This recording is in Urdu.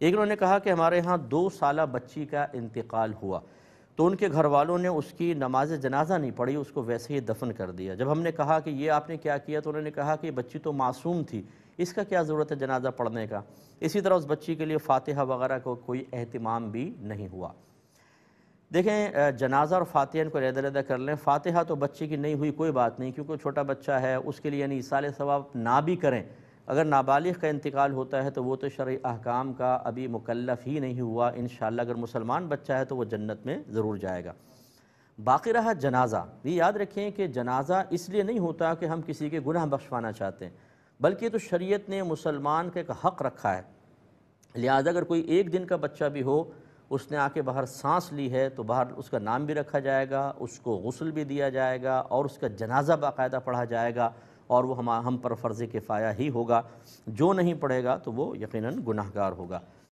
ایک انہوں نے کہا کہ ہمارے ہاں 2 سالہ بچی کا انتقال ہوا تو ان کے گھر والوں نے اس کی نماز جنازہ نہیں پڑھی، اس کو ویسے ہی دفن کر دیا۔ جب ہم نے کہا کہ یہ آپ نے کیا کیا تو انہوں نے کہا کہ یہ بچی تو معصوم تھی، اس کا کیا ضرورت ہے جنازہ پڑھنے کا۔ اسی طرح اس بچی کے لیے فاتحہ وغیرہ کو کوئی اہتمام بھی نہیں ہوا۔ دیکھیں جنازہ اور فاتحہ ان کو علیحدہ کر لیں۔ فاتحہ تو بچے کی نہیں ہوئی کوئی بات نہیں، کیونکہ چھوٹا بچہ ہے، اس کے لیے یعنی ایصال ثواب نہ بھی کریں۔ اگر نابالغ کا انتقال ہوتا ہے تو وہ تو شرعی احکام کا ابھی مکلف ہی نہیں ہوا، انشاءاللہ اگر مسلمان بچہ ہے تو وہ جنت میں ضرور جائے گا۔ باقی رہا جنازہ، یہ یاد رکھیں کہ جنازہ اس لیے نہیں ہوتا کہ ہم کسی کے گناہ بخشوانا چاہتے ہیں، بلکہ تو شریعت نے مسلمان کا ایک حق رکھا ہے۔ لہذا اگر کوئی ایک دن کا بچہ بھی ہو، اس نے آ کے باہر سانس لی ہے تو باہر اس کا نام بھی رکھا جائے گا، اس کو غسل بھی دیا جائے گا اور اس کا جنازہ باقاعدہ پڑھا جائے گا، اور وہ ہم پر فرض کفایہ ہی ہوگا۔ جو نہیں پڑھے گا تو وہ یقیناً گناہگار ہوگا۔